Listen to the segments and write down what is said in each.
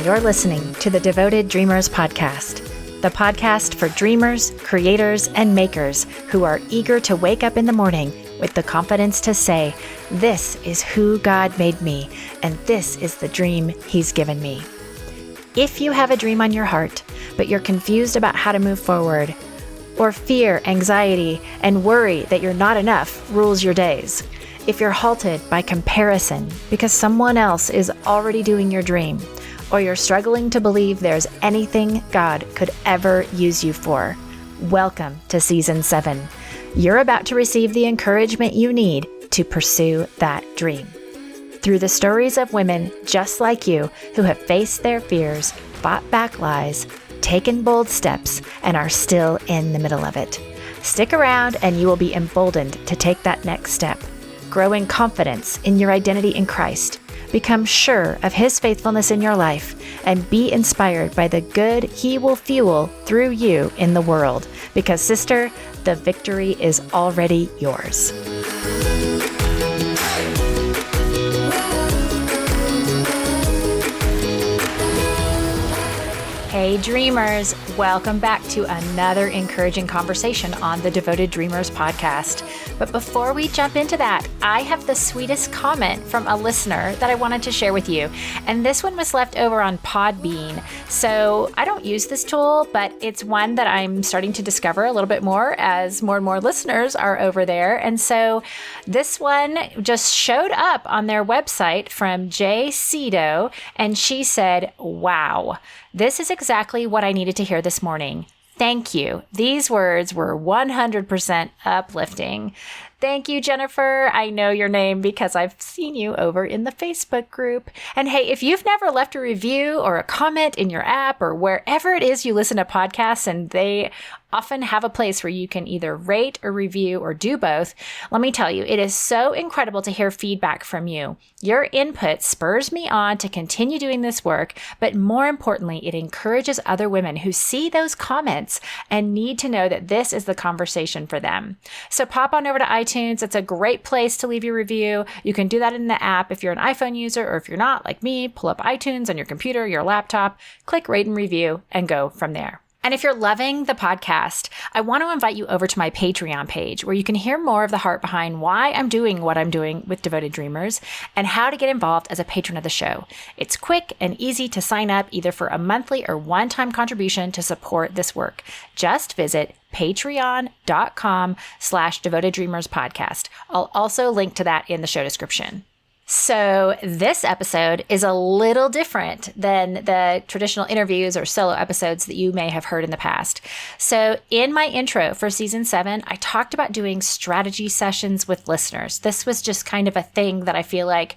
you're listening to the Devoted Dreamers podcast, the podcast for dreamers, creators, and makers who are eager to wake up in the morning with the confidence to say, this is who God made me, and this is the dream He's given me. If you have a dream on your heart, but you're confused about how to move forward, or fear, anxiety, and worry that you're not enough rules your days, if you're halted by comparison because someone else is already doing your dream, or you're struggling to believe there's anything God could ever use you for, welcome to Season 7. You're about to receive the encouragement you need to pursue that dream. Through the stories of women just like you who have faced their fears, fought back lies, taken bold steps, and are still in the middle of it. Stick around and you will be emboldened to take that next step. Grow in confidence in your identity in Christ. Become sure of His faithfulness in your life and be inspired by the good He will fuel through you in the world. Because, sister, the victory is already yours. Hey dreamers, welcome back to another encouraging conversation on the Devoted Dreamers podcast. But before we jump into that, I have the sweetest comment from a listener that I wanted to share with you. And this one was left over on Podbean. So I don't use this tool, but it's one that I'm starting to discover a little bit more as more and more listeners are over there. And so this one just showed up on their website from Jay Cito, and she said, "Wow. This is exactly what I needed to hear this morning. Thank you. These words were 100% uplifting." Thank you, Jennifer. I know your name because I've seen you over in the Facebook group. And hey, if you've never left a review or a comment in your app or wherever it is you listen to podcasts, and they often have a place where you can either rate or review or do both, let me tell you, it is so incredible to hear feedback from you. Your input spurs me on to continue doing this work, but more importantly, it encourages other women who see those comments and need to know that this is the conversation for them. So pop on over to iTunes. It's a great place to leave your review. You can do that in the app if you're an iPhone user, or if you're not, like me, pull up iTunes on your computer, your laptop, click rate and review, and go from there. And if you're loving the podcast, I want to invite you over to my Patreon page where you can hear more of the heart behind why I'm doing what I'm doing with Devoted Dreamers and how to get involved as a patron of the show. It's quick and easy to sign up either for a monthly or one-time contribution to support this work. Just visit patreon.com/Devoted Dreamers podcast. I'll also link to that in the show description. So this episode is a little different than the traditional interviews or solo episodes that you may have heard in the past. So in my intro for Season 7, I talked about doing strategy sessions with listeners. This was just kind of a thing that I feel like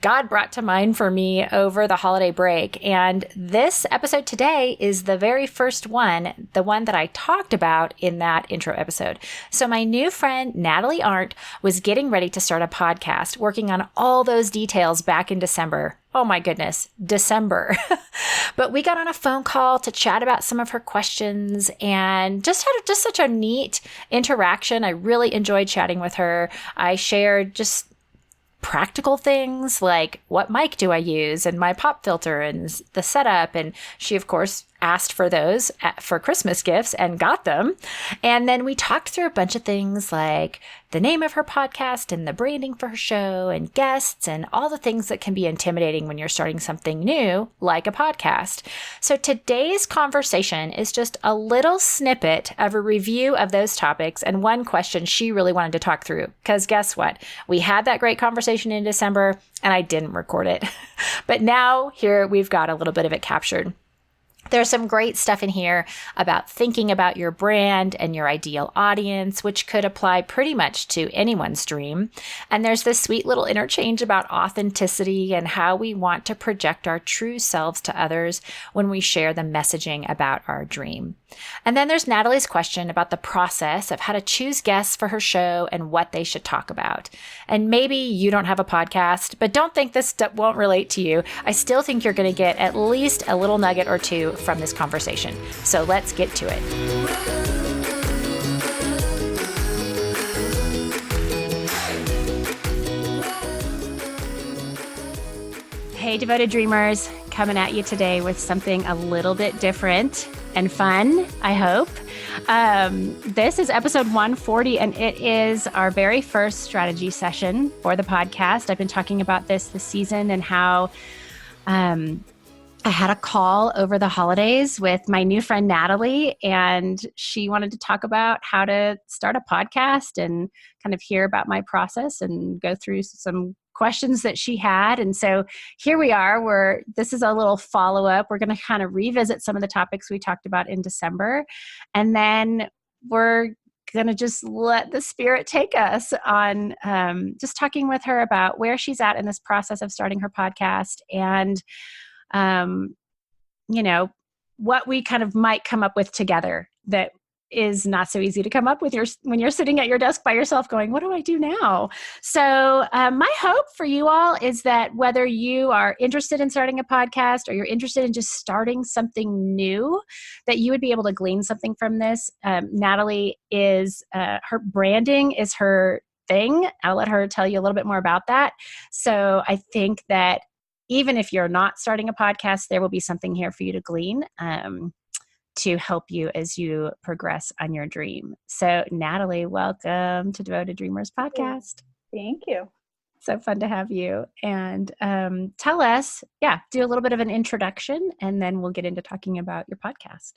God brought to mind for me over the holiday break. And this episode today is the very first one, the one that I talked about in that intro episode. So my new friend, Natalie Arent, was getting ready to start a podcast, working on all those details back in December. Oh my goodness, December. But we got on a phone call to chat about some of her questions and just had such a neat interaction. I really enjoyed chatting with her. I shared just practical things like what mic do I use and my pop filter and the setup. And she, of course, asked for those for Christmas gifts and got them. And then we talked through a bunch of things like the name of her podcast and the branding for her show and guests and all the things that can be intimidating when you're starting something new like a podcast. So today's conversation is just a little snippet of a review of those topics and one question she really wanted to talk through. Because guess what? We had that great conversation in December and I didn't record it. But now here we've got a little bit of it captured. There's some great stuff in here about thinking about your brand and your ideal audience, which could apply pretty much to anyone's dream. And there's this sweet little interchange about authenticity and how we want to project our true selves to others when we share the messaging about our dream. And then there's Natalie's question about the process of how to choose guests for her show and what they should talk about. And maybe you don't have a podcast, but don't think this won't relate to you. I still think you're going to get at least a little nugget or two from this conversation. So let's get to it. Hey, Devoted Dreamers. coming at you today with something a little bit different and fun, I hope. This is episode 140, and it is our very first strategy session for the podcast. I've been talking about this season and how I had a call over the holidays with my new friend, Natalie, and she wanted to talk about how to start a podcast and kind of hear about my process and go through some questions that she had. And so here we are, this is a little follow-up. We're going to kind of revisit some of the topics we talked about in December. And then we're going to just let the spirit take us on just talking with her about where she's at in this process of starting her podcast and what we kind of might come up with together that is not so easy to come up with when you're sitting at your desk by yourself going, what do I do now? So my hope for you all is that whether you are interested in starting a podcast or you're interested in just starting something new, that you would be able to glean something from this. Natalie is, her branding is her thing. I'll let her tell you a little bit more about that. So I think that even if you're not starting a podcast, there will be something here for you to glean to help you as you progress on your dream. So Natalie, welcome to Devoted Dreamers podcast. Thank you. So fun to have you. And tell us, do a little bit of an introduction, and then we'll get into talking about your podcast.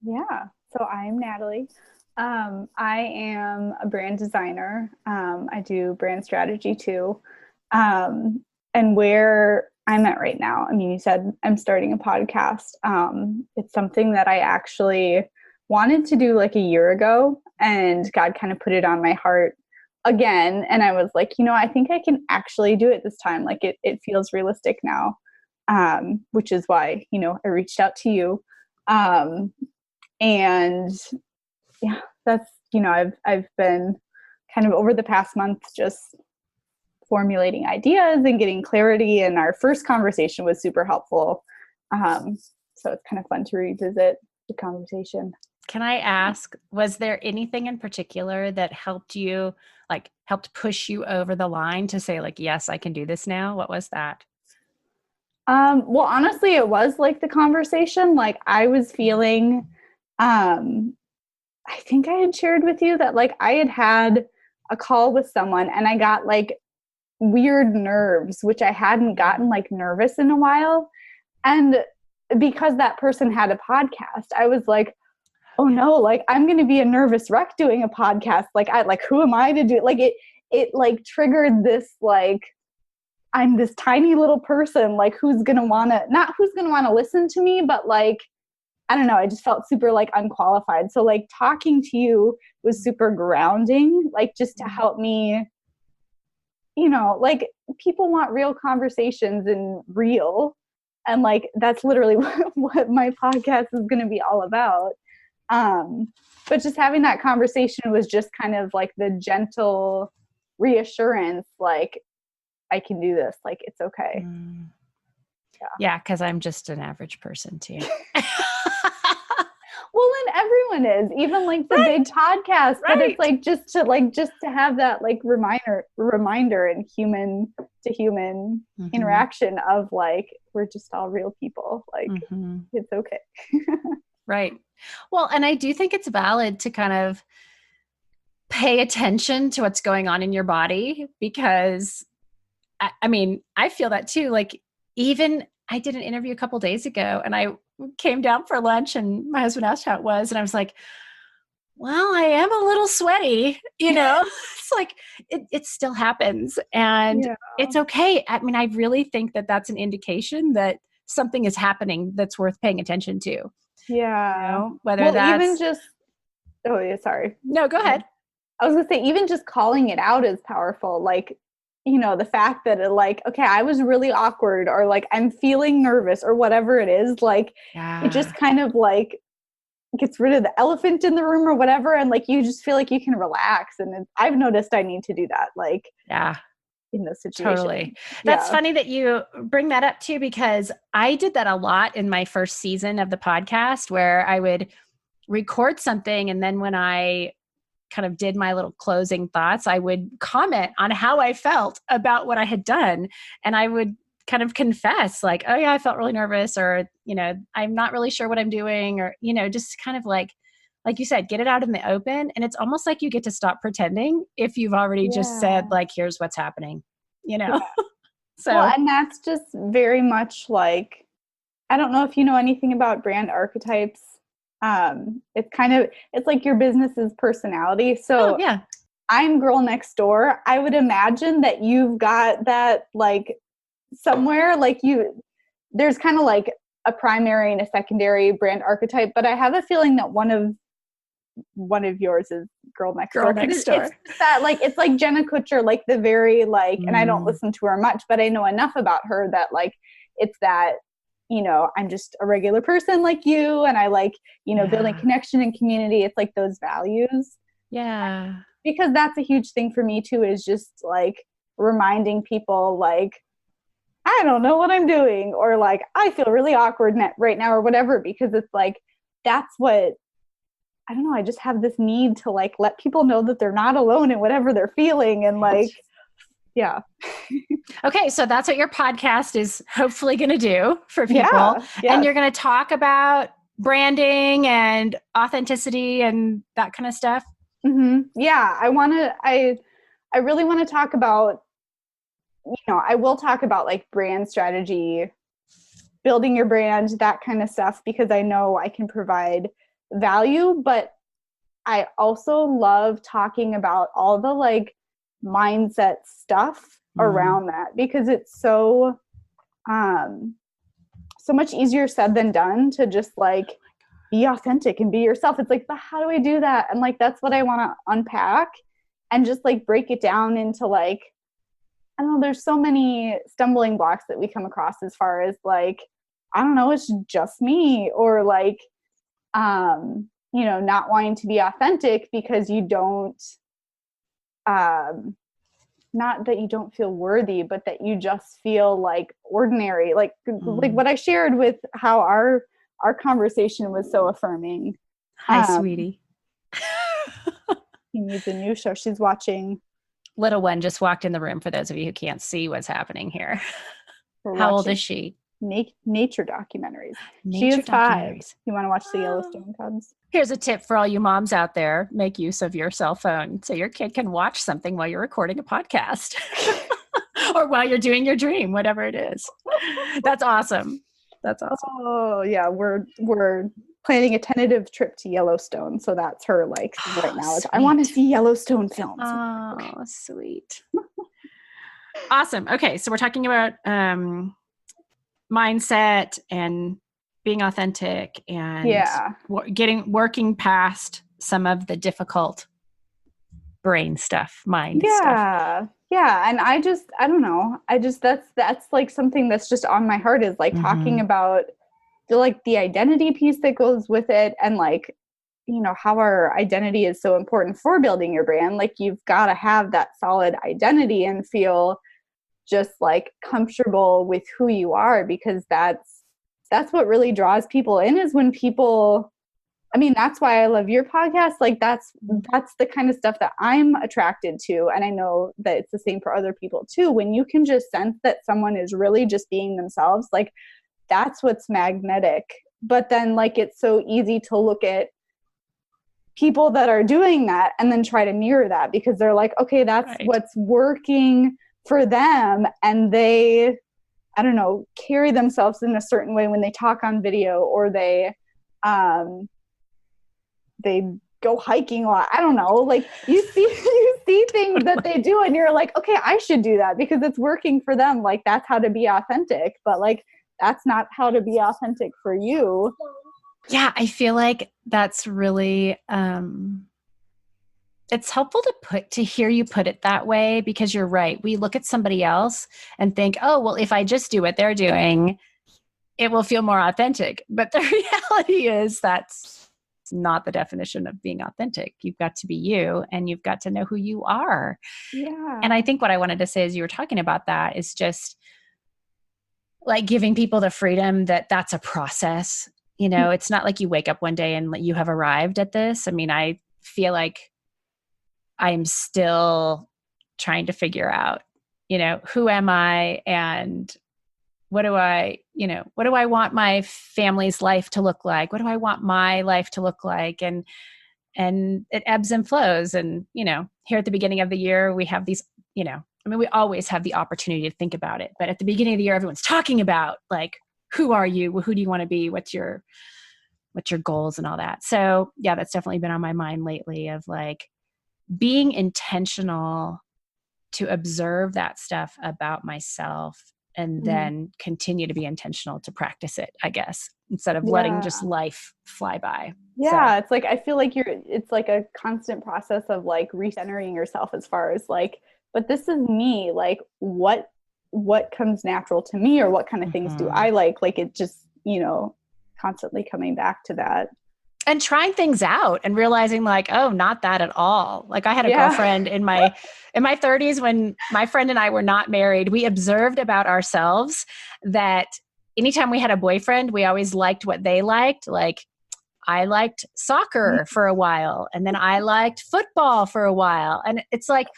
Yeah. So I'm Natalie. I am a brand designer. I do brand strategy too. And where I'm at right now, I mean, you said I'm starting a podcast. It's something that I actually wanted to do like a year ago, and God kind of put it on my heart again. And I was like, I think I can actually do it this time. Like it feels realistic now, which is why, I reached out to you. And yeah, that's, I've been kind of over the past month just formulating ideas and getting clarity, and our first conversation was super helpful. So it's kind of fun to revisit the conversation. Can I ask, was there anything in particular that helped push you over the line to say like, yes, I can do this now? What was that? Well, honestly, it was like the conversation, like I was feeling, I think I had shared with you that like I had a call with someone and I got like weird nerves, which I hadn't gotten like nervous in a while. And because that person had a podcast, I was like, oh no, like I'm going to be a nervous wreck doing a podcast. Like who am I to do it? Like it like triggered this, like, I'm this tiny little person, like who's going to want to listen to me, but like, I don't know. I just felt super like unqualified. So like talking to you was super grounding, like just to help me, like people want real conversations and real. And like, that's literally what my podcast is going to be all about. But just having that conversation was just kind of like the gentle reassurance, like I can do this. Like, it's okay. Yeah. Cause I'm just an average person too. Well, and everyone is, even like the big podcast, but it's like just to have that like reminder and human to human interaction of like, we're just all real people. Like it's okay. Right. Well, and I do think it's valid to kind of pay attention to what's going on in your body, because I mean, I feel that too. Like even I did an interview a couple days ago and I came down for lunch and my husband asked how it was. And I was like, well, I am a little sweaty, it's like, it still happens and it's okay. I mean, I really think that that's an indication that something is happening that's worth paying attention to. Yeah. Whether that's even just, oh yeah, sorry. No, go ahead. I was gonna say, even just calling it out is powerful. Like, the fact that it like, okay, I was really awkward, or like, I'm feeling nervous, or whatever it is, like, it just kind of like gets rid of the elephant in the room or whatever. And like, you just feel like you can relax. And I've noticed I need to do that. Like, in those situations. Totally. That's funny that you bring that up too, because I did that a lot in my first season of the podcast, where I would record something. And then when I kind of did my little closing thoughts, I would comment on how I felt about what I had done. And I would kind of confess like, oh yeah, I felt really nervous, or, I'm not really sure what I'm doing, or, just kind of like you said, get it out in the open. And it's almost like you get to stop pretending if you've already just said like, here's what's happening, Yeah. So, well, and that's just very much like, I don't know if you know anything about brand archetypes. It's like your business's personality. So yeah. I'm girl next door. I would imagine that you've got that like somewhere, like there's kind of like a primary and a secondary brand archetype, but I have a feeling that one of yours is girl next door. It's that like, it's like Jenna Kutcher, like the very like, and I don't listen to her much, but I know enough about her that like, it's that, I'm just a regular person like you. And I like, building connection and community. It's like those values. Yeah. Because that's a huge thing for me too, is just like reminding people like, I don't know what I'm doing, or like, I feel really awkward right now or whatever, because it's like, that's what, I don't know. I just have this need to like let people know that they're not alone in whatever they're feeling. And like, yeah. Okay. So that's what your podcast is hopefully going to do for people. Yeah. And you're going to talk about branding and authenticity and that kind of stuff. Mm-hmm. Yeah. I really want to talk about, I will talk about like brand strategy, building your brand, that kind of stuff, because I know I can provide value, but I also love talking about all the like mindset stuff around that, because it's so much easier said than done to just like be authentic and be yourself. It's like, but how do I do that? And like, that's what I want to unpack and just like break it down into like, I don't know, there's so many stumbling blocks that we come across as far as like, I don't know, it's just me, or like, not wanting to be authentic because you don't, not that you don't feel worthy, but that you just feel like ordinary, like what I shared with how our conversation was so affirming. Hi, sweetie. He needs a new show. She's watching. Little one just walked in the room, for those of you who can't see what's happening here. How old is she? Nature documentaries. She is 5. You want to watch the Yellowstone cubs? Here's a tip for all you moms out there. Make use of your cell phone so your kid can watch something while you're recording a podcast or while you're doing your dream, whatever it is. That's awesome. That's awesome. Oh yeah. We're planning a tentative trip to Yellowstone. So that's her like right now. I want to see Yellowstone films. Oh, okay. Sweet. Awesome. Okay. So we're talking about mindset and being authentic and working past some of the difficult brain stuff, mind stuff. Yeah. And I don't know. That's like something that's just on my heart, is like talking about the identity piece that goes with it, and like, how our identity is so important for building your brand. Like you've got to have that solid identity and feel just like comfortable with who you are, because that's what really draws people in, is when people, I mean, that's why I love your podcast. Like that's the kind of stuff that I'm attracted to. And I know that it's the same for other people too. When you can just sense that someone is really just being themselves, like that's what's magnetic. But then like, it's so easy to look at people that are doing that and then try to mirror that, because they're like, okay, that's what's working for them. And they, I don't know, carry themselves in a certain way when they talk on video, or they go hiking a lot. I don't know. Like you see things that they do and you're like, okay, I should do that because it's working for them. Like that's how to be authentic, but like, that's not how to be authentic for you. Yeah. I feel like that's really, it's helpful to hear you put it that way, because you're right. We look at somebody else and think, oh, well, if I just do what they're doing, it will feel more authentic. But the reality is that's not the definition of being authentic. You've got to be you, and you've got to know who you are. Yeah. And I think what I wanted to say as you were talking about that is just like giving people the freedom that that's a process. It's not like you wake up one day and you have arrived at this. I mean, I feel like I'm still trying to figure out, who am I, and what do I want my family's life to look like? What do I want my life to look like? And it ebbs and flows. And, here at the beginning of the year, we have these, we always have the opportunity to think about it. But at the beginning of the year, everyone's talking about like, who are you? Who do you want to be? What's your goals and all that? So yeah, that's definitely been on my mind lately, of like being intentional to observe that stuff about myself, and then continue to be intentional to practice it, I guess, instead of letting just life fly by. Yeah, it's like I feel like it's like a constant process of like recentering yourself as far as like, but this is me, like what comes natural to me, or what kind of things do I like it just, constantly coming back to that. And trying things out and realizing like, oh, not that at all. Like I had a girlfriend in my 30s when my friend and I were not married. We observed about ourselves that anytime we had a boyfriend, we always liked what they liked. Like I liked soccer for a while, and then I liked football for a while. And it's like,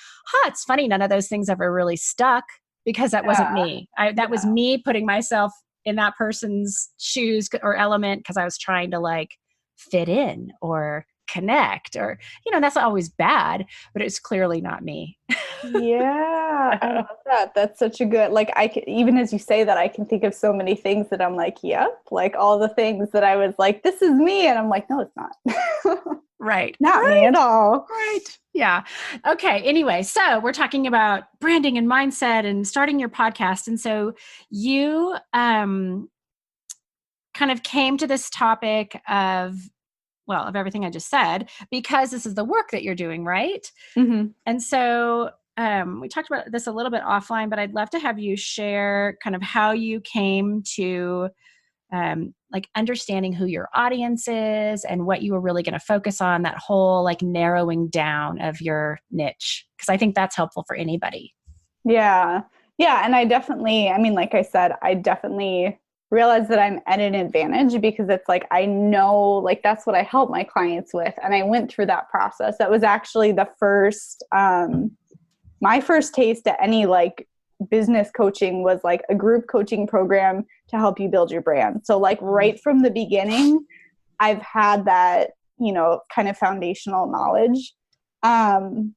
it's funny. None of those things ever really stuck, because that wasn't me. That was me putting myself in that person's shoes or element, because I was trying to like fit in or connect, or, that's not always bad, but it's clearly not me. Yeah, I love that. That's such a good, like, even as you say that, I can think of so many things that I'm like, yep, like all the things that I was like, this is me. And I'm like, no, it's not. Right. Not me at all. Right. Yeah. Okay. Anyway, so we're talking about branding and mindset and starting your podcast. And so you kind of came to this topic of everything I just said, because this is the work that you're doing, right? Mm-hmm. And so we talked about this a little bit offline, but I'd love to have you share kind of how you came to like understanding who your audience is and what you were really going to focus on, that whole like narrowing down of your niche, because I think that's helpful for anybody. Yeah. Yeah. And like I said, I definitely realize that I'm at an advantage, because it's like, I know, like, that's what I help my clients with. And I went through that process. That was actually the first, my first taste at any like business coaching was like a group coaching program to help you build your brand. So like right from the beginning, I've had that, kind of foundational knowledge. And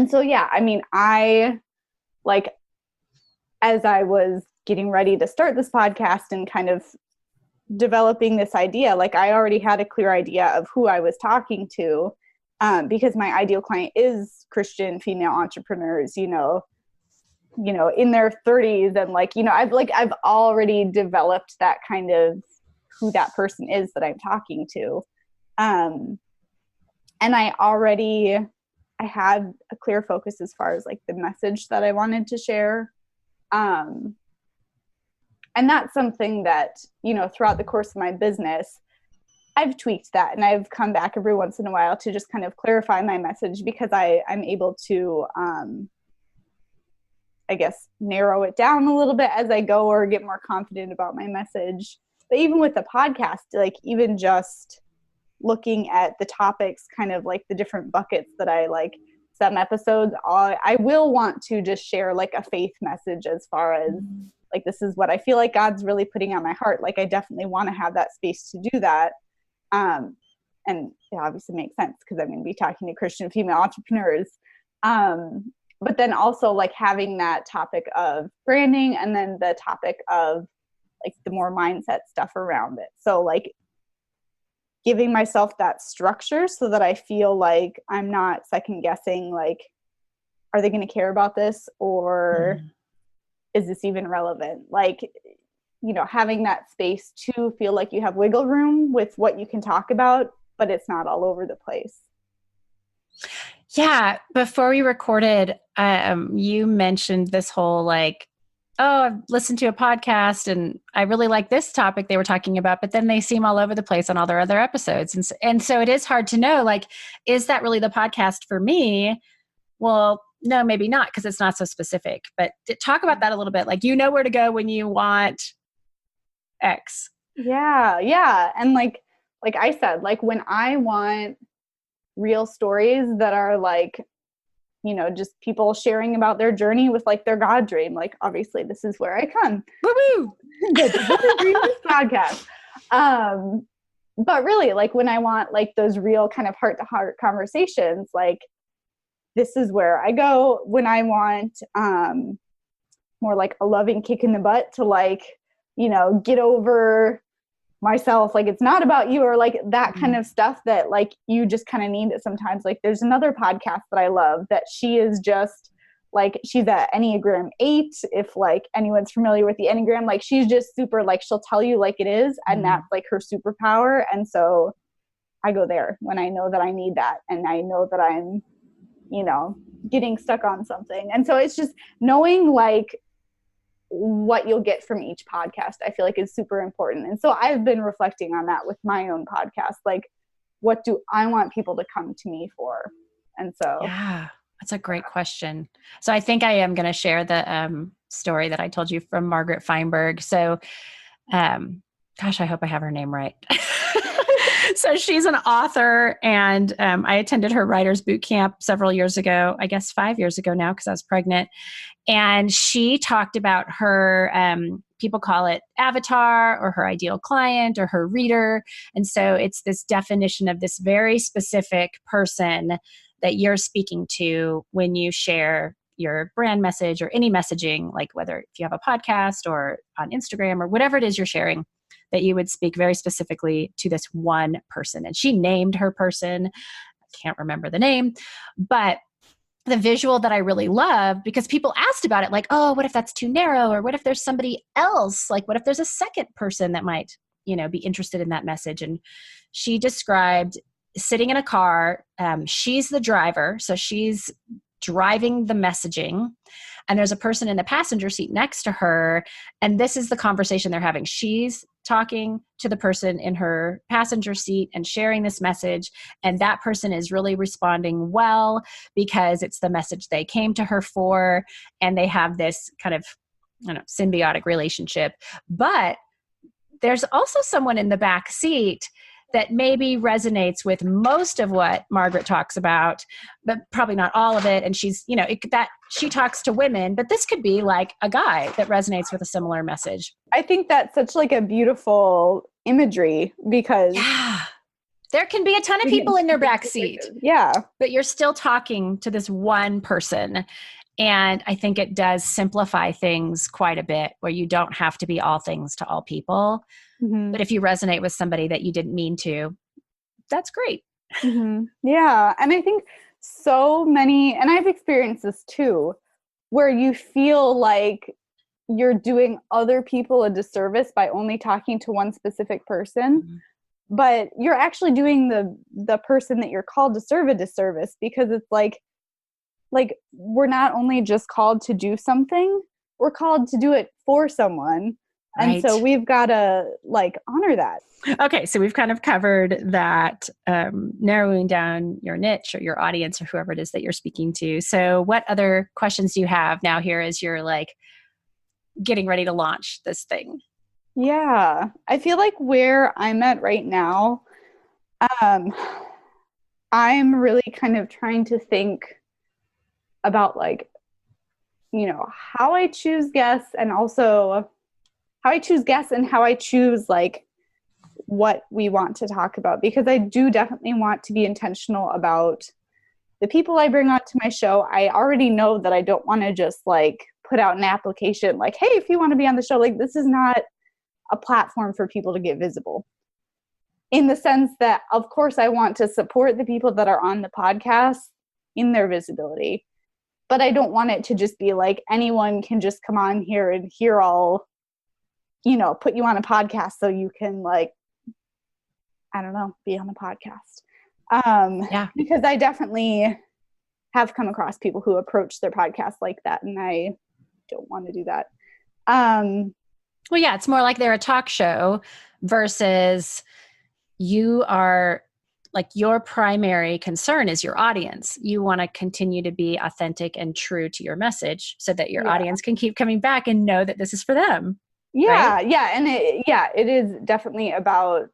so, yeah, I like, as I was getting ready to start this podcast and kind of developing this idea, like I already had a clear idea of who I was talking to, because my ideal client is Christian female entrepreneurs, in their 30s. And like, I've already developed that kind of who that person is that I'm talking to. And I had a clear focus as far as like the message that I wanted to share. And that's something that, throughout the course of my business, I've tweaked that, and I've come back every once in a while to just kind of clarify my message, because I'm able to, I guess, narrow it down a little bit as I go, or get more confident about my message. But even with the podcast, like even just looking at the topics, kind of like the different buckets that I like, some episodes, I will want to just share like a faith message, as far as like, this is what I feel like God's really putting on my heart. Like I definitely want to have that space to do that. And it obviously makes sense, because I'm going to be talking to Christian female entrepreneurs. But then also like having that topic of branding, and then the topic of like the more mindset stuff around it. So like giving myself that structure, so that I feel like I'm not second guessing, like, are they going to care about this, or is this even relevant? Like, having that space to feel like you have wiggle room with what you can talk about, but it's not all over the place. Yeah. Before we recorded, you mentioned this whole like, oh, I've listened to a podcast and I really like this topic they were talking about, but then they seem all over the place on all their other episodes. And so it is hard to know, like, is that really the podcast for me? Well, no, maybe not, because it's not so specific. But talk about that a little bit. Like, where to go when you want X. Yeah. Yeah. And like I said, like when I want real stories that are like just people sharing about their journey with like their God dream. Like, obviously this is where I come. Woo-woo! The dream podcast. But really, like, when I want like those real kind of heart to heart conversations, like, this is where I go. When I want more like a loving kick in the butt to like, get over myself, like it's not about you, or like that kind of stuff that like you just kind of need it sometimes. Like, there's another podcast that I love that she is just like, she's at Enneagram 8, if like anyone's familiar with the Enneagram. Like, she's just super, like, she'll tell you like it is, and that's like her superpower. And so I go there when I know that I need that, and I know that I'm getting stuck on something. And so it's just knowing like what you'll get from each podcast, I feel like is super important. And so I've been reflecting on that with my own podcast. Like, what do I want people to come to me for? And so, yeah, that's a great question. So I think I am going to share the story that I told you from Margaret Feinberg. So, gosh, I hope I have her name right. So she's an author, and I attended her writer's boot camp several years ago, I guess 5 years ago now, because I was pregnant. And she talked about her, people call it avatar, or her ideal client, or her reader. And so it's this definition of this very specific person that you're speaking to when you share your brand message or any messaging, like whether if you have a podcast or on Instagram or whatever it is you're sharing, that you would speak very specifically to this one person. And she named her person. I can't remember the name, but the visual that I really love, because people asked about it, like, oh, what if that's too narrow? Or what if there's somebody else? Like, what if there's a second person that might, be interested in that message? And she described sitting in a car. She's the driver. So she's driving the messaging, and there's a person in the passenger seat next to her. And this is the conversation they're having. She's talking to the person in her passenger seat and sharing this message. And that person is really responding well, because it's the message they came to her for. And they have this kind of, symbiotic relationship. But there's also someone in the back seat that maybe resonates with most of what Margaret talks about, but probably not all of it. And she's, that she talks to women, but this could be like a guy that resonates with a similar message. I think that's such like a beautiful imagery, because there can be a ton of people in their back seat. Yeah. But you're still talking to this one person. And I think it does simplify things quite a bit, where you don't have to be all things to all people. Mm-hmm. But if you resonate with somebody that you didn't mean to, that's great. Mm-hmm. Yeah. And I think so many, and I've experienced this too, where you feel like you're doing other people a disservice by only talking to one specific person. Mm-hmm. But you're actually doing the person that you're called to serve a disservice, because it's like we're not only just called to do something, we're called to do it for someone. Right. And so we've got to like honor that. Okay. So we've kind of covered that, narrowing down your niche or your audience or whoever it is that you're speaking to. So what other questions do you have now here as you're like getting ready to launch this thing? Yeah. I feel like where I'm at right now, I'm really kind of trying to think about like, how I choose guests, and also how I choose guests and how I choose like what we want to talk about, because I do definitely want to be intentional about the people I bring onto my show. I already know that I don't want to just like put out an application like, hey, if you want to be on the show, like this is not a platform for people to get visible, in the sense that, of course, I want to support the people that are on the podcast in their visibility, but I don't want it to just be like anyone can just come on here and hear all, put you on a podcast so you can like, I don't know, be on a podcast. Because I definitely have come across people who approach their podcast like that, and I don't want to do that. Well, yeah, it's more like they're a talk show versus you are like, your primary concern is your audience. You want to continue to be authentic and true to your message so that your audience can keep coming back and know that this is for them. Yeah. Right? Yeah. And it is definitely about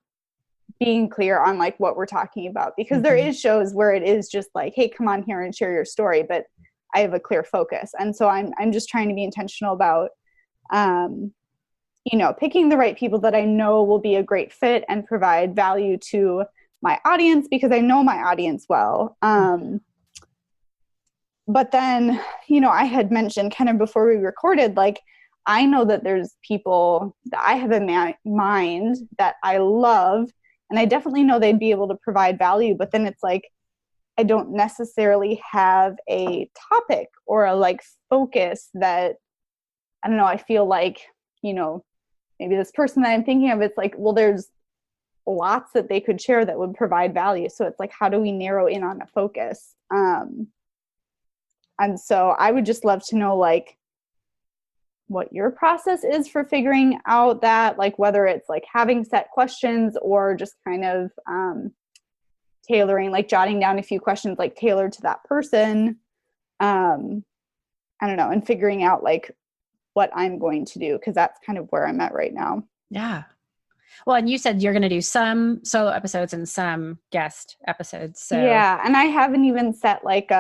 being clear on like what we're talking about, because there is shows where it is just like, hey, come on here and share your story, but I have a clear focus. And so I'm just trying to be intentional about, picking the right people that I know will be a great fit and provide value to my audience, because I know my audience well. But then, I had mentioned kind of before we recorded, like, I know that there's people that I have in my mind that I love, and I definitely know they'd be able to provide value. But then it's like, I don't necessarily have a topic or a like focus that, I don't know, I feel like, maybe this person that I'm thinking of, it's like, well, there's lots that they could share that would provide value. So it's like, how do we narrow in on a focus? And so I would just love to know, like, what your process is for figuring out that, like, whether it's like having set questions or just kind of tailoring, like jotting down a few questions, like tailored to that person. I don't know, and figuring out like what I'm going to do, because that's kind of where I'm at right now. Yeah. Well, and you said you're going to do some solo episodes and some guest episodes. So yeah, and I haven't even set like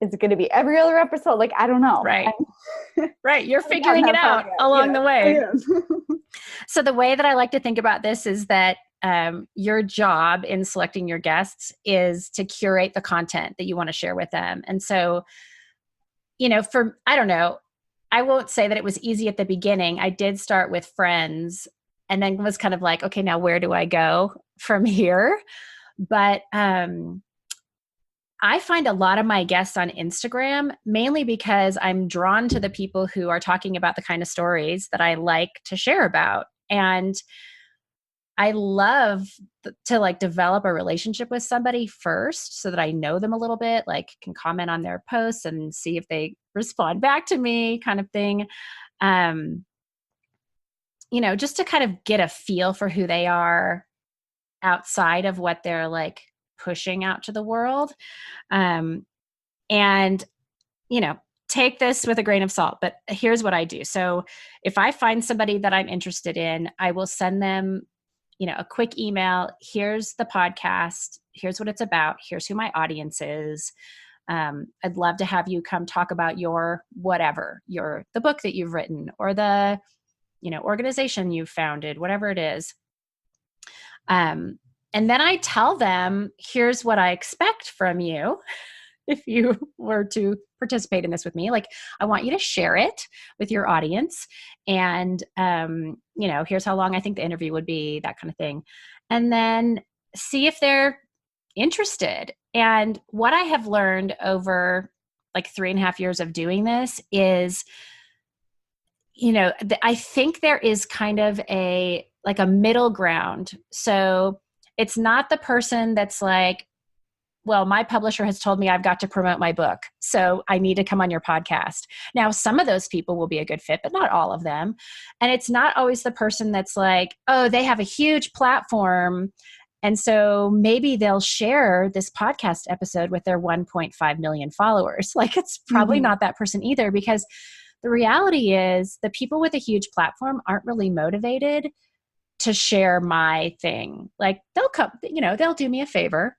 is it going to be every other episode? Like, I don't know. Right. Right. You're figuring it out along the way. So the way that I like to think about this is that your job in selecting your guests is to curate the content that you want to share with them. And so, I don't know, I won't say that it was easy at the beginning. I did start with friends and then was kind of like, okay, now where do I go from here? But I find a lot of my guests on Instagram, mainly because I'm drawn to the people who are talking about the kind of stories that I like to share about. And I love to like develop a relationship with somebody first so that I know them a little bit, like can comment on their posts and see if they respond back to me, kind of thing. Just to kind of get a feel for who they are outside of what they're like pushing out to the world. And, take this with a grain of salt, but here's what I do. So if I find somebody that I'm interested in, I will send them, a quick email. Here's the podcast. Here's what it's about. Here's who my audience is. I'd love to have you come talk about your whatever, the book that you've written or the, organization you've founded, whatever it is. And then I tell them, here's what I expect from you. If you were to participate in this with me, like, I want you to share it with your audience. And, here's how long I think the interview would be, that kind of thing. And then see if they're interested. And what I have learned over like 3.5 years of doing this is, I think there is kind of a middle ground. So it's not the person that's like, well, my publisher has told me I've got to promote my book, so I need to come on your podcast. Now, some of those people will be a good fit, but not all of them. And it's not always the person that's like, oh, they have a huge platform, and so maybe they'll share this podcast episode with their 1.5 million followers. Like, it's probably not that person either, because the reality is the people with a huge platform aren't really motivated to share my thing. Like, they'll come, they'll do me a favor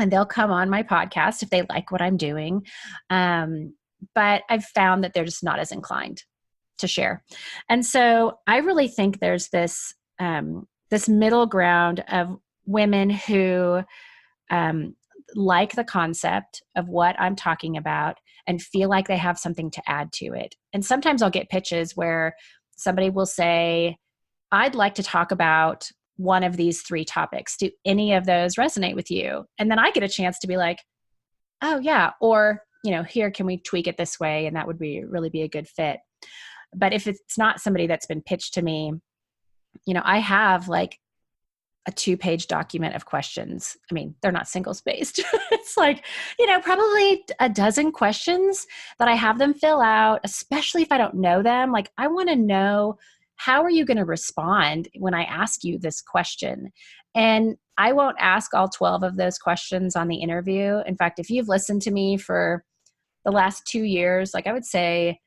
and they'll come on my podcast if they like what I'm doing. But I've found that they're just not as inclined to share. And so I really think there's this middle ground of women who like the concept of what I'm talking about and feel like they have something to add to it. And sometimes I'll get pitches where somebody will say, I'd like to talk about one of these 3 topics. Do any of those resonate with you? And then I get a chance to be like, oh yeah, or, here, can we tweak it this way? And that would really be a good fit. But if it's not somebody that's been pitched to me, I have like a 2-page document of questions. I mean, they're not single spaced. It's like, probably a dozen questions that I have them fill out, especially if I don't know them. Like, I want to know, how are you going to respond when I ask you this question? And I won't ask all 12 of those questions on the interview. In fact, if you've listened to me for the last 2 years, like I would say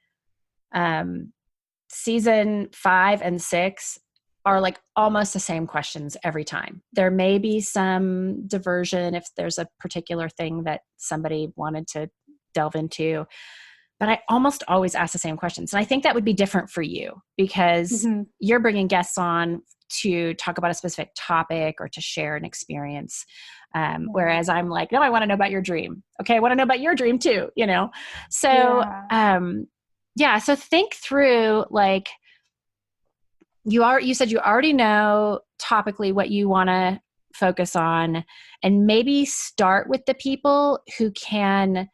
season 5 and 6, are like almost the same questions every time. There may be some diversion if there's a particular thing that somebody wanted to delve into, but I almost always ask the same questions. And I think that would be different for you because you're bringing guests on to talk about a specific topic or to share an experience. Whereas I'm like, no, I want to know about your dream. Okay. I want to know about your dream too, you know? So, so think through like, you said you already know topically what you want to focus on, and maybe start with the people who can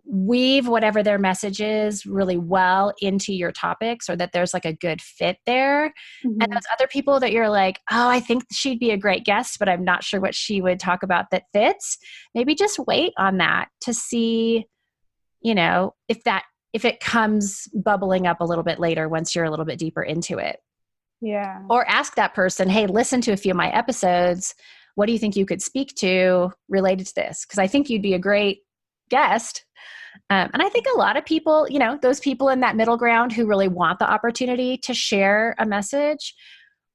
weave whatever their message is really well into your topics, or that there's like a good fit there. And those other people that you're like, oh, I think she'd be a great guest, but I'm not sure what she would talk about that fits. Maybe just wait on that to see, you know, if it comes bubbling up a little bit later once you're a little bit deeper into it. Yeah. Or ask that person, hey, listen to a few of my episodes. What do you think you could speak to related to this? Because I think you'd be a great guest. And I think a lot of people, you know, those people in that middle ground who really want the opportunity to share a message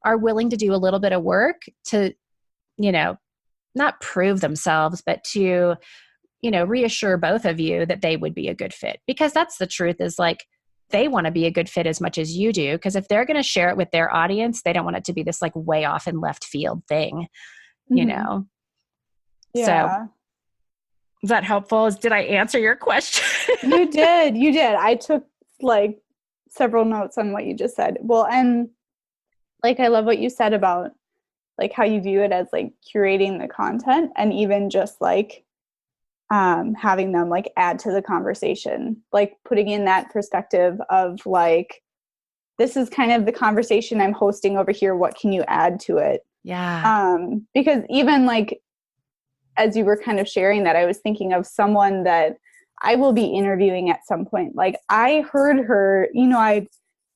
are willing to do a little bit of work to, you know, not prove themselves, but to, you know, reassure both of you that they would be a good fit. Because that's the truth, is like, they want to be a good fit as much as you do. Because if they're going to share it with their audience, they don't want it to be this like way off in left field thing, you know? Yeah. So is that helpful? Did I answer your question? You did. I took like several notes on what you just said. Well, and like, I love what you said about like how you view it as like curating the content, and even just like having them like add to the conversation, like putting in that perspective of like, this is kind of the conversation I'm hosting over here. What can you add to it? Yeah. Because even like, as you were kind of sharing that, I was thinking of someone that I will be interviewing at some point. Like, I heard her, you know,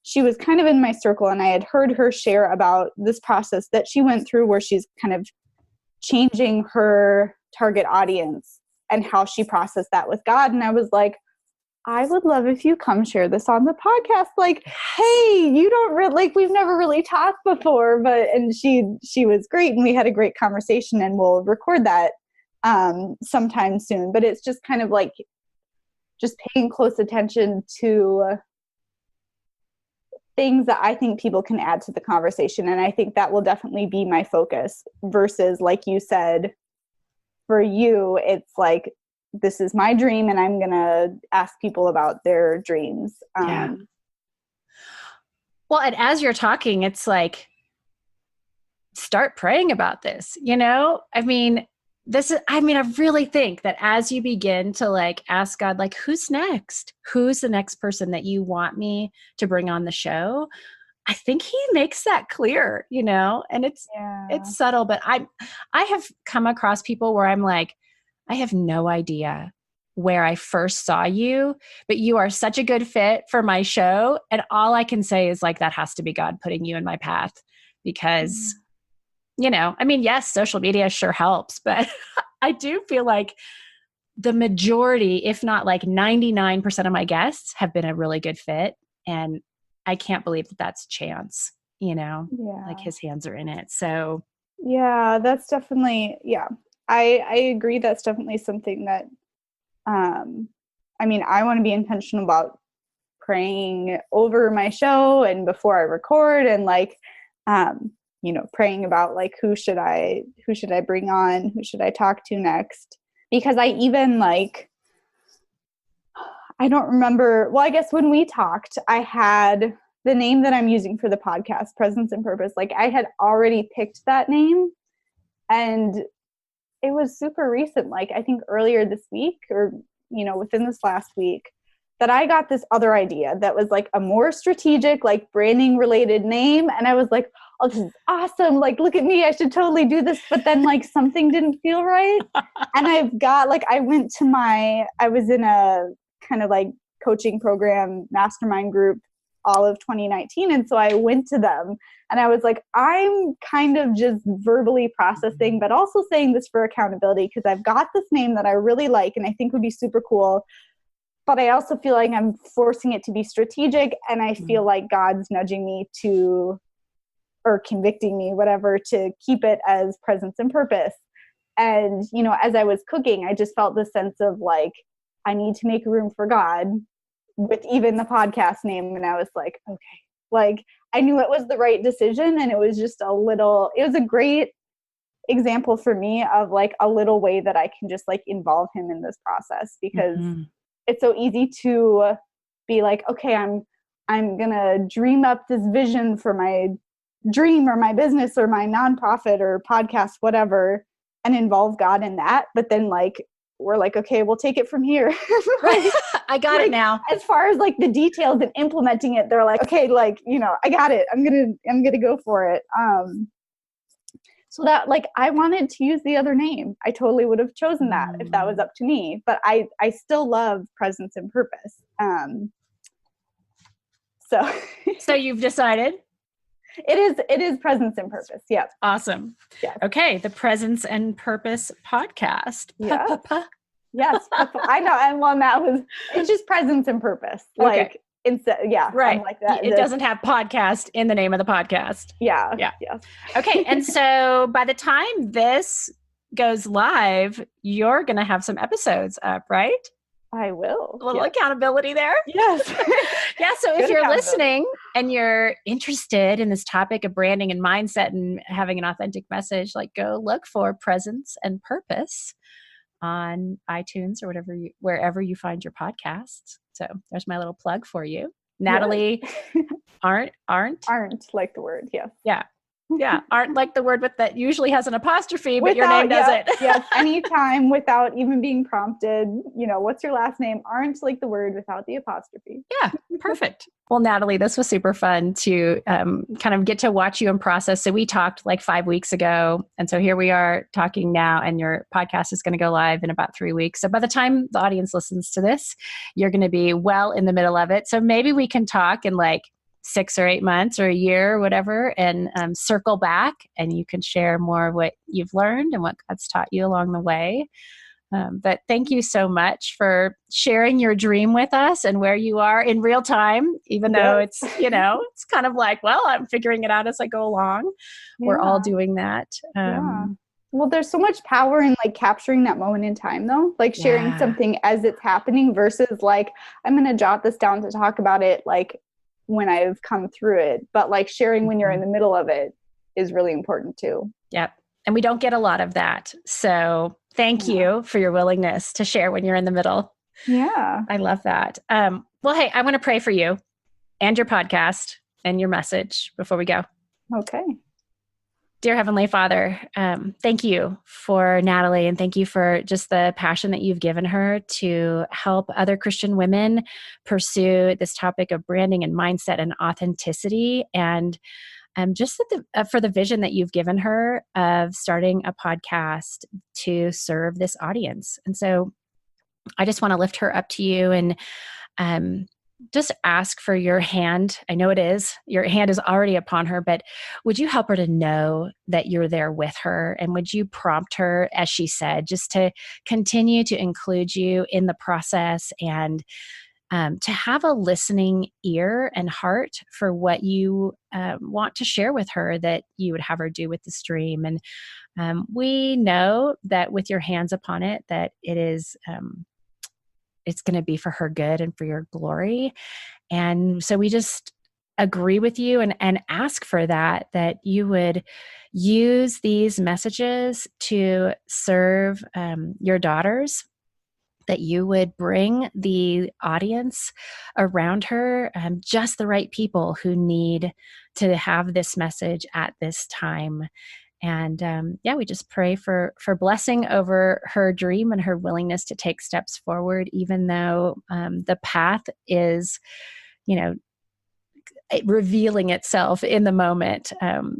she was kind of in my circle, and I had heard her share about this process that she went through where she's kind of changing her target audience and how she processed that with God. And I was like, I would love if you come share this on the podcast. Like, hey, you don't really, like, we've never really talked before, and she was great, and we had a great conversation, and we'll record that sometime soon. But it's just kind of like just paying close attention to things that I think people can add to the conversation. And I think that will definitely be my focus, versus, like you said, for you, it's like, this is my dream and I'm going to ask people about their dreams. Well, and as you're talking, it's like, start praying about this, you know? I mean, I really think that as you begin to like ask God, like, who's next? Who's the next person that you want me to bring on the show? I think he makes that clear, you know, and it's subtle, but I have come across people where I'm like, I have no idea where I first saw you, but you are such a good fit for my show. And all I can say is like, that has to be God putting you in my path, because, you know, I mean, yes, social media sure helps, but I do feel like the majority, if not like 99% of my guests have been a really good fit. And I can't believe that that's chance, you know, like his hands are in it. So yeah, that's definitely, I agree. That's definitely something that, I mean, I want to be intentional about praying over my show and before I record, and like, you know, praying about like, who should I bring on? Who should I talk to next? Because I even like, I don't remember. Well, I guess when we talked, I had the name that I'm using for the podcast, Presence and Purpose. Like, I had already picked that name, and it was super recent. Like, I think earlier this week, or, you know, within this last week, that I got this other idea that was like a more strategic, like branding related name. And I was like, oh, this is awesome. Like, look at me. I should totally do this. But then like something didn't feel right. And I've got like, I was in a kind of like coaching program mastermind group all of 2019. And so I went to them and I was like, I'm kind of just verbally processing, but also saying this for accountability, because I've got this name that I really like and I think would be super cool. But I also feel like I'm forcing it to be strategic, and I feel like God's nudging me to or convicting me, whatever, to keep it as presence and purpose. And, you know, as I was cooking, I just felt this sense of like, I need to make room for God with even the podcast name. And I was like, okay, like I knew it was the right decision. And it was just it was a great example for me of like a little way that I can just like involve him in this process, because it's so easy to be like, okay, I'm going to dream up this vision for my dream or my business or my nonprofit or podcast, whatever, and involve God in that. But then like, we're like, okay, we'll take it from here. Like, I got it now. As far as like the details and implementing it, they're like, okay, like, you know, I got it. I'm going to go for it. So that like, I wanted to use the other name. I totally would have chosen that if that was up to me, but I still love presence and purpose. So you've decided? It is presence and purpose. Yeah. Awesome. Yeah. Okay. The Presence and Purpose podcast. Yeah. Yes. I know. And one it's just presence and purpose. Okay. Like instead, yeah. Right. Like that. It doesn't have podcast in the name of the podcast. Yeah. Yeah. Yes. Okay. And so by the time this goes live, you're going to have some episodes up, right? I will. A little accountability there. Yes. Yeah. So if you're listening and you're interested in this topic of branding and mindset and having an authentic message, like go look for Presence and Purpose on iTunes or wherever you find your podcasts. So there's my little plug for you. Natalie Arent. Aren't like the word. Yes. Yeah. Yeah. Aren't like the word that usually has an apostrophe, but your name doesn't. Yes. Anytime without even being prompted, you know, what's your last name? Aren't like the word without the apostrophe. Yeah. Perfect. Well, Natalie, this was super fun to kind of get to watch you in process. So we talked like 5 weeks ago. And so here we are talking now, and your podcast is going to go live in about 3 weeks. So by the time the audience listens to this, you're going to be well in the middle of it. So maybe we can talk in like 6 or 8 months or a year or whatever, and circle back, and you can share more of what you've learned and what God's taught you along the way. But thank you so much for sharing your dream with us and where you are in real time, even though it's, you know, it's kind of like, well, I'm figuring it out as I go along. Yeah. We're all doing that. Well, there's so much power in like capturing that moment in time though, like sharing something as it's happening versus like, I'm going to jot this down to talk about it like when I've come through it, but like sharing when you're in the middle of it is really important too. Yep. And we don't get a lot of that. So thank you for your willingness to share when you're in the middle. Yeah. I love that. Well, hey, I want to pray for you and your podcast and your message before we go. Okay. Dear Heavenly Father, thank you for Natalie, and thank you for just the passion that you've given her to help other Christian women pursue this topic of branding and mindset and authenticity, and just for the vision that you've given her of starting a podcast to serve this audience. And so I just want to lift her up to you and just ask for your hand. I know your hand is already upon her, but would you help her to know that you're there with her? And would you prompt her, as she said, just to continue to include you in the process and to have a listening ear and heart for what you want to share with her, that you would have her do with the stream. And we know that with your hands upon it, that it is it's going to be for her good and for your glory. And so we just agree with you and ask for that you would use these messages to serve your daughters, that you would bring the audience around her, just the right people who need to have this message at this time. And we just pray for blessing over her dream and her willingness to take steps forward, even though the path is, revealing itself in the moment.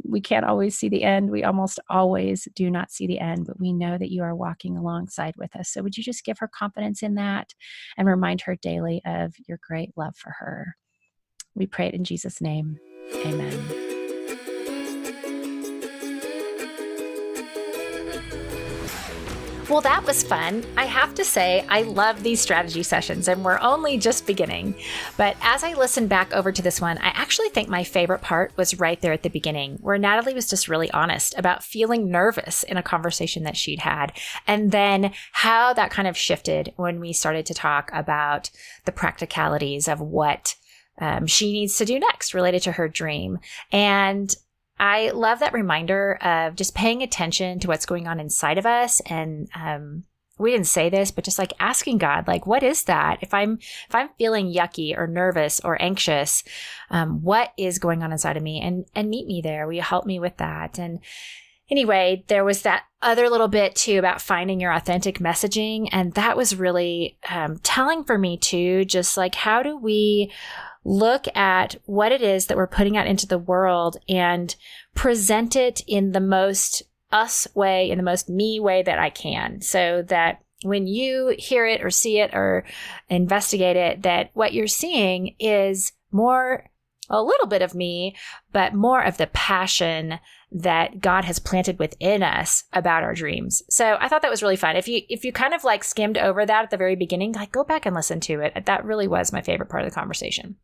We can't always see the end. We almost always do not see the end, but we know that you are walking alongside with us. So would you just give her confidence in that and remind her daily of your great love for her? We pray it in Jesus' name. Amen. Well, that was fun. I have to say, I love these strategy sessions, and we're only just beginning. But as I listened back over to this one, I actually think my favorite part was right there at the beginning, where Natalie was just really honest about feeling nervous in a conversation that she'd had, and then how that kind of shifted when we started to talk about the practicalities of what she needs to do next related to her dream. And I love that reminder of just paying attention to what's going on inside of us. And we didn't say this, but just like asking God, like, what is that? If I'm feeling yucky or nervous or anxious, what is going on inside of me? And meet me there. Will you help me with that? And anyway, there was that other little bit too about finding your authentic messaging. And that was really telling for me too, just like, how do we look at what it is that we're putting out into the world and present it in the most us way, in the most me way that I can, so that when you hear it or see it or investigate it, that what you're seeing is a little bit of me, but more of the passion that God has planted within us about our dreams. So I thought that was really fun. If you kind of like skimmed over that at the very beginning, like go back and listen to it. That really was my favorite part of the conversation.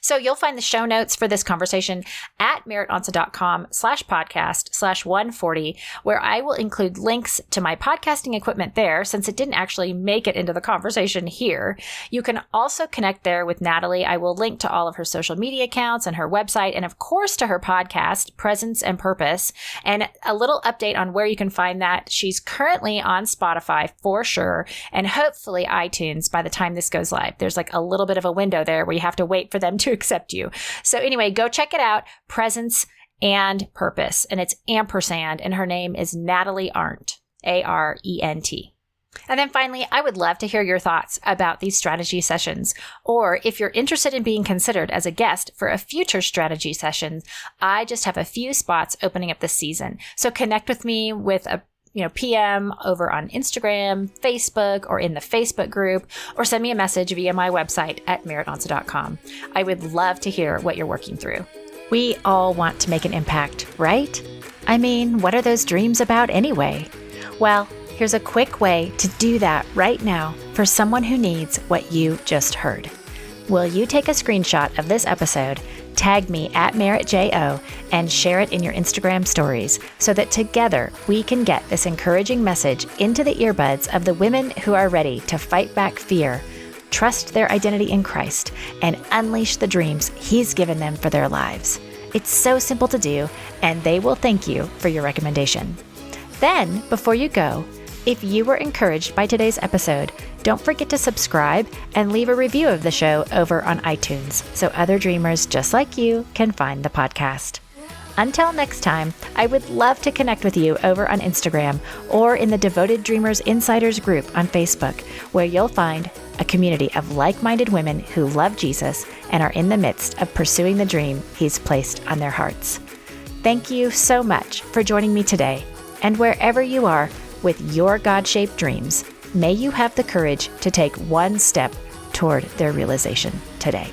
So you'll find the show notes for this conversation at meritonsa.com/podcast/140, where I will include links to my podcasting equipment there, since it didn't actually make it into the conversation here. You can also connect there with Natalie. I will link to all of her social media accounts and her website, and of course to her podcast, Presence and Purpose, and a little update on where you can find that. She's currently on Spotify for sure, and hopefully iTunes by the time this goes live. There's like a little bit of a window there where you have to wait for them to accept you. So anyway, go check it out, Presence and Purpose, and it's ampersand, and her name is Natalie Arent, Arent. And then finally, I would love to hear your thoughts about these strategy sessions, or if you're interested in being considered as a guest for a future strategy session, I just have a few spots opening up this season. So connect with me with a PM over on Instagram, Facebook, or in the Facebook group, or send me a message via my website at meritonsa.com. I would love to hear what you're working through. We all want to make an impact, right? I mean, what are those dreams about anyway? Well, here's a quick way to do that right now for someone who needs what you just heard. Will you take a screenshot of this episode, tag me at MeritJO, and share it in your Instagram stories, so that together we can get this encouraging message into the earbuds of the women who are ready to fight back fear, trust their identity in Christ, and unleash the dreams He's given them for their lives. It's so simple to do, and they will thank you for your recommendation. Then, before you go, if you were encouraged by today's episode, don't forget to subscribe and leave a review of the show over on iTunes, so other dreamers just like you can find the podcast. Until next time, I would love to connect with you over on Instagram or in the Devoted Dreamers Insiders group on Facebook, where you'll find a community of like-minded women who love Jesus and are in the midst of pursuing the dream He's placed on their hearts. Thank you so much for joining me today, and wherever you are with your God-shaped dreams, may you have the courage to take one step toward their realization today.